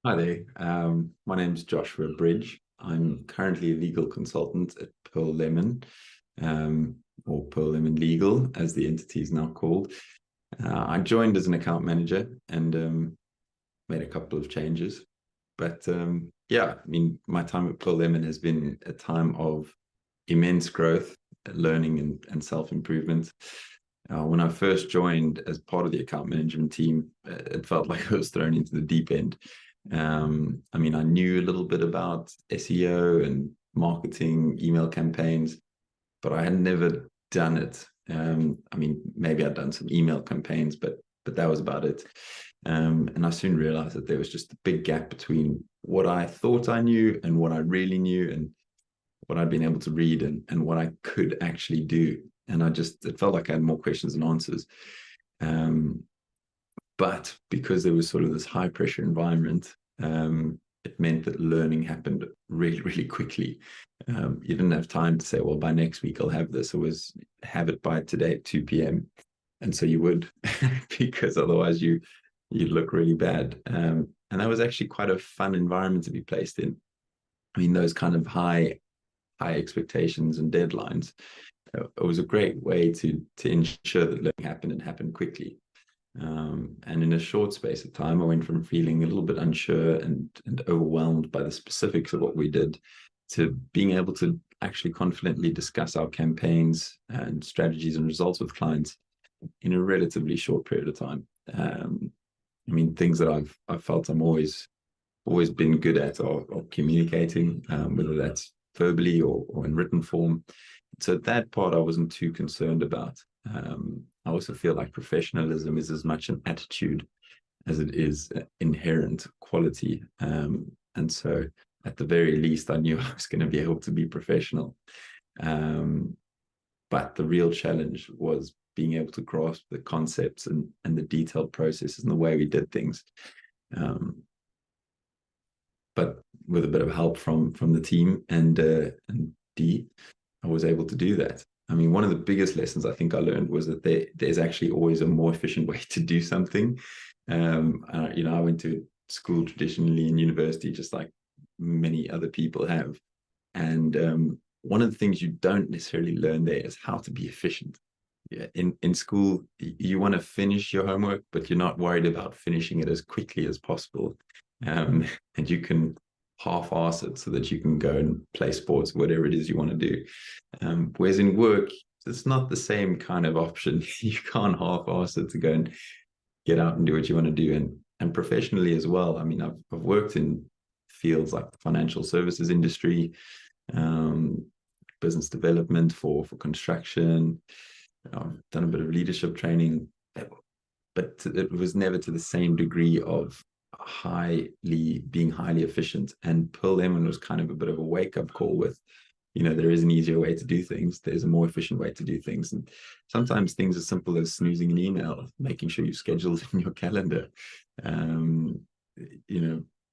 Hi there. My name's Joshua Bridge. I'm currently a legal consultant at Pearl Lemon, or Pearl Lemon Legal, as the entity is now called. I joined as an account manager and made a couple of changes. But yeah, I mean, my time at Pearl Lemon has been a time of immense growth, learning, and self-improvement. When I first joined as part of the account management team, it felt like I was thrown into the deep end. I mean, I knew a little bit about SEO and marketing, email campaigns, but I had never done it. I mean, maybe I'd done some email campaigns, but that was about it. And I soon realized that there was just a big gap between what I thought I knew and what I really knew, and what I'd been able to read and what I could actually do. And it felt like I had more questions than answers. Um, but because there was sort of this high pressure environment, it meant that learning happened really, really quickly. You didn't have time to say, well, by next week I'll have this. It was have it by today at 2 p.m. And so you would, because otherwise you'd look really bad. And that was actually quite a fun environment to be placed in. I mean, those kind of high expectations and deadlines. It was a great way to ensure that learning happened and happened quickly. And in a short space of time, I went from feeling a little bit unsure and overwhelmed by the specifics of what we did to being able to actually confidently discuss our campaigns and strategies and results with clients in a relatively short period of time. I mean, things that I've felt I'm always been good at are communicating, whether that's verbally or in written form. So that part I wasn't too concerned about. I also feel like professionalism is as much an attitude as it is inherent quality. And so at the very least, I knew I was going to be able to be professional. But the real challenge was being able to grasp the concepts and the detailed processes and the way we did things. But with a bit of help from the team and Dee, I was able to do that. I mean, one of the biggest lessons I think I learned was that there's actually always a more efficient way to do something. I went to school traditionally in university, just like many other people have. And one of the things you don't necessarily learn there is how to be efficient. Yeah, in school, you want to finish your homework, but you're not worried about finishing it as quickly as possible. And you can half-ass it so that you can go and play sports, whatever it is you want to do. Whereas in work, it's not the same kind of option. You can't half-ass it to go and get out and do what you want to do. And professionally as well. I mean, I've worked in fields like the financial services industry, business development for construction. I've done a bit of leadership training, but it was never to the same degree of being highly efficient. And Pearl Lemon was kind of a bit of a wake-up call with, there is an easier way to do things. There's a more efficient way to do things. And sometimes things as simple as snoozing an email, making sure you've scheduled in your calendar,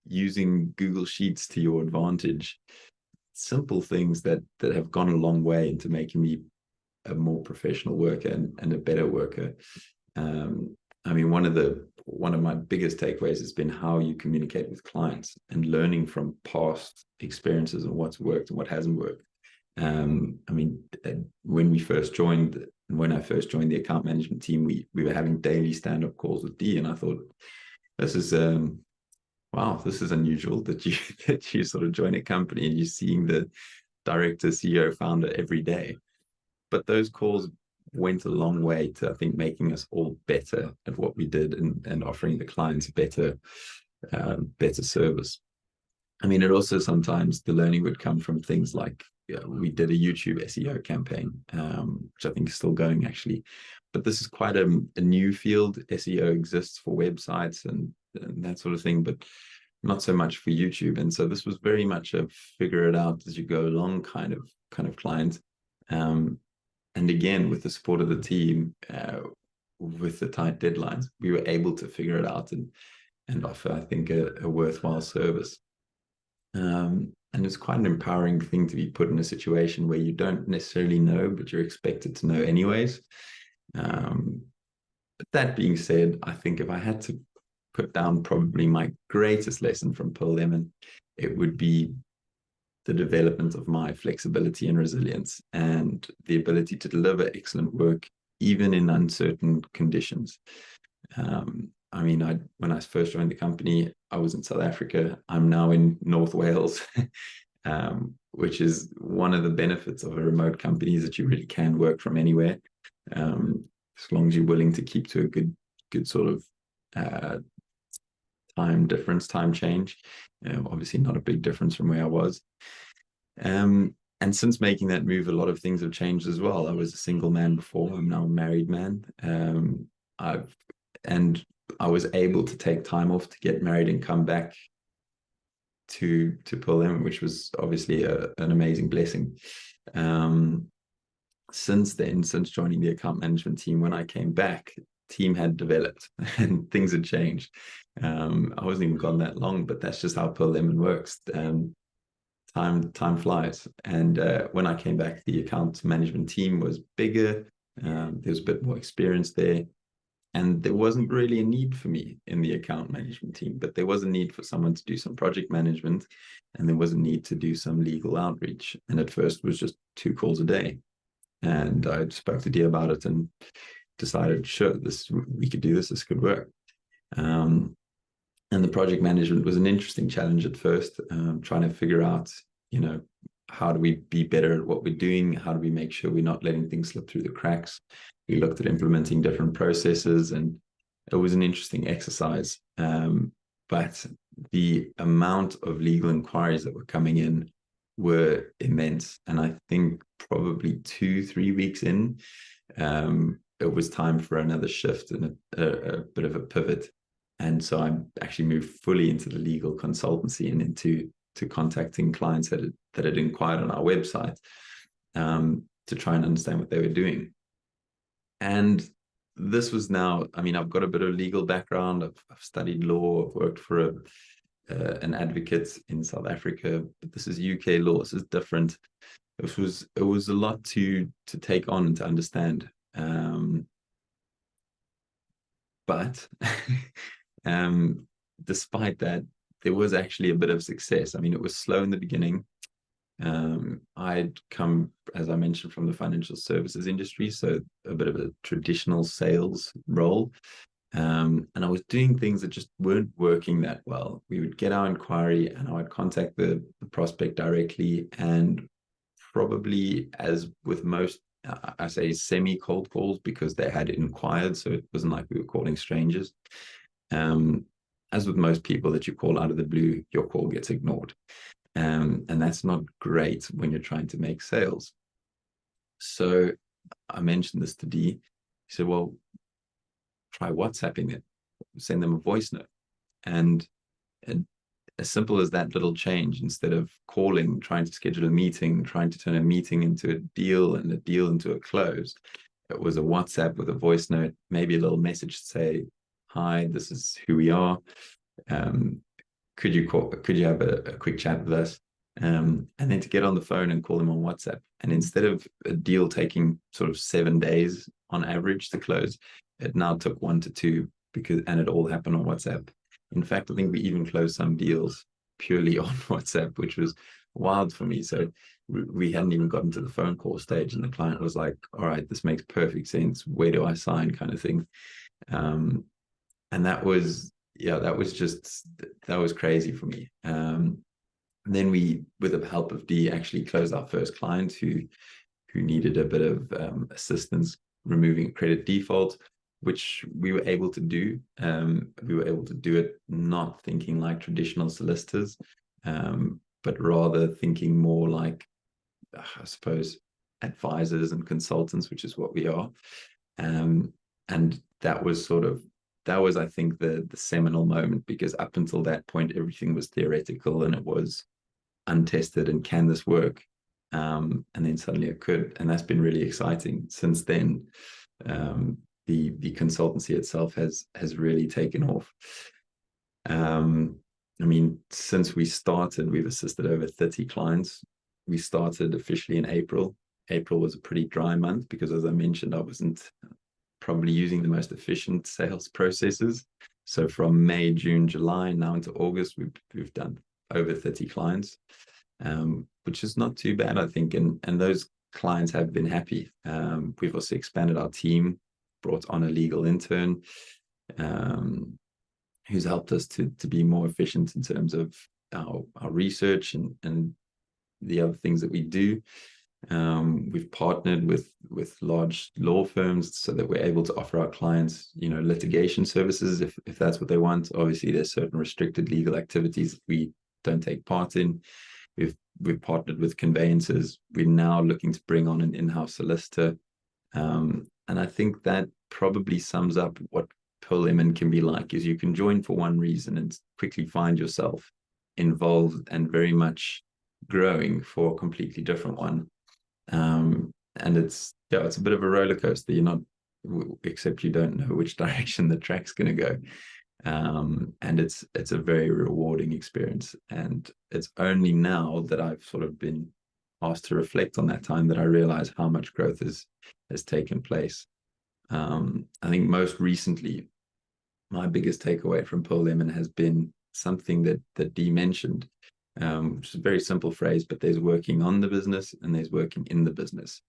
using Google Sheets to your advantage. Simple things that have gone a long way into making me a more professional worker and a better worker. I mean, one of my biggest takeaways has been how you communicate with clients and learning from past experiences and what's worked and what hasn't worked. I mean, when I first joined the account management team, we were having daily stand-up calls with Dee, and I thought, this is wow, this is unusual that you sort of join a company and you're seeing the director, CEO, founder every day. But those calls went a long way to, I think, making us all better at what we did and offering the clients better service. I mean, it also sometimes the learning would come from things like we did a YouTube SEO campaign, which I think is still going actually. But this is quite a new field. SEO exists for websites and that sort of thing, but not so much for YouTube. And so this was very much a figure it out as you go along kind of client. And again, with the support of the team, with the tight deadlines, we were able to figure it out and offer, I think, a worthwhile service. And it's quite an empowering thing to be put in a situation where you don't necessarily know, but you're expected to know anyways. But that being said, I think if I had to put down probably my greatest lesson from Pearl Lemon, it would be the development of my flexibility and resilience and the ability to deliver excellent work, even in uncertain conditions. I mean, when I first joined the company, I was in South Africa. I'm now in North Wales, which is one of the benefits of a remote company, is that you really can work from anywhere, as long as you're willing to keep to a good sort of time difference, time change. Obviously not a big difference from where I was. And since making that move, a lot of things have changed as well. I was a single man before. I'm now a married man. I was able to take time off to get married and come back to Pearl Lemon, which was obviously an amazing blessing. Since then, since joining the account management team, when I came back, team had developed and things had changed. I wasn't even gone that long, but that's just how Pearl Lemon works. Time flies. And when I came back, the account management team was bigger. There was a bit more experience there. And there wasn't really a need for me in the account management team, but there was a need for someone to do some project management, and there was a need to do some legal outreach. And at first it was just 2 calls a day. And I spoke to Dee about it and decided, sure, we could do this. This could work. And the project management was an interesting challenge at first, trying to figure out, how do we be better at what we're doing? How do we make sure we're not letting things slip through the cracks? We looked at implementing different processes, and it was an interesting exercise. But the amount of legal inquiries that were coming in were immense. And I think probably 2-3 weeks in, it was time for another shift and a bit of a pivot. And so I actually moved fully into the legal consultancy and into contacting clients that had inquired on our website, to try and understand what they were doing. And this was now, I mean, I've got a bit of legal background. I've studied law. I've worked for an advocate in South Africa, but this is UK law. This is different. It was a lot to take on and to understand. But despite that, there was actually a bit of success. I mean, it was slow in the beginning. I'd come, as I mentioned, from the financial services industry, so a bit of a traditional sales role. And I was doing things that just weren't working that well. We would get our inquiry and I would contact the prospect directly, and probably, as with most, I say semi-cold calls, because they had inquired, so it wasn't like we were calling strangers. As with most people that you call out of the blue, your call gets ignored. And that's not great when you're trying to make sales. So I mentioned this to Dee. He said, well, try WhatsApping it, send them a voice note. And as simple as that little change, instead of calling, trying to schedule a meeting, trying to turn a meeting into a deal and a deal into a close, it was a WhatsApp with a voice note, maybe a little message to say, hi, this is who we are. Could you have a quick chat with us? And then to get on the phone and call them on WhatsApp. And instead of a deal taking sort of 7 days on average to close, it now took 1 to 2, and it all happened on WhatsApp. In fact, I think we even closed some deals purely on WhatsApp, which was wild for me. So we hadn't even gotten to the phone call stage, and the client was like, all right, this makes perfect sense. Where do I sign, kind of thing. And that was crazy for me. Then we, with the help of Dee, actually closed our first client who needed a bit of assistance removing a credit default, which we were able to do. We were able to do it not thinking like traditional solicitors, but rather thinking more like, I suppose, advisors and consultants, which is what we are. And that was, I think, the seminal moment, because up until that point, everything was theoretical and it was untested, and can this work? And then suddenly it could, and that's been really exciting. Since then, the consultancy itself has really taken off. I mean, since we started, we've assisted over 30 clients. We started officially in April. April was a pretty dry month because, as I mentioned, I wasn't probably using the most efficient sales processes. So from May, June, July, now into August, we've done over 30 clients, which is not too bad, I think. And those clients have been happy. We've also expanded our team, brought on a legal intern, who's helped us to be more efficient in terms of our research and the other things that we do. We've partnered with large law firms so that we're able to offer our clients, litigation services if that's what they want. Obviously, there's certain restricted legal activities that we don't take part in. We've partnered with conveyancers. We're now looking to bring on an in-house solicitor. And I think that probably sums up what Pearl Lemon can be like, is you can join for one reason and quickly find yourself involved and very much growing for a completely different one. And it's a bit of a roller coaster. You're not, except you don't know which direction the track's going to go. And it's a very rewarding experience. And it's only now that I've sort of been asked to reflect on that time that I realize how much growth has taken place. I think most recently, my biggest takeaway from Pearl Lemon has been something that Dee mentioned, which is a very simple phrase, but there's working on the business and there's working in the business.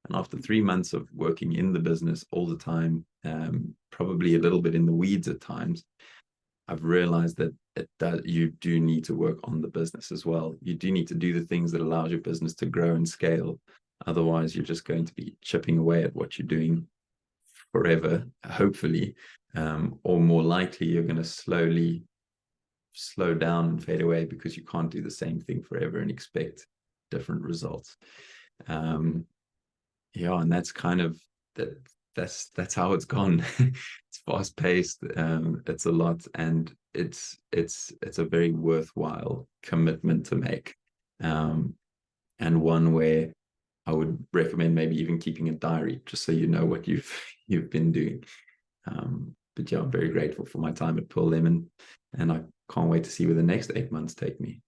And after 3 months of working in the business all the time, probably a little bit in the weeds at times, I've realized that you do need to work on the business as well. You do need to do the things that allow your business to grow and scale. Otherwise, you're just going to be chipping away at what you're doing forever, hopefully, or more likely, you're going to slowly slow down and fade away because you can't do the same thing forever and expect different results. And that's kind of that's how it's gone. It's fast paced. It's a lot, and it's a very worthwhile commitment to make, and one where I would recommend maybe even keeping a diary just so you know what you've been doing. But I'm very grateful for my time at Pearl Lemon, and I can't wait to see where the next 8 months take me.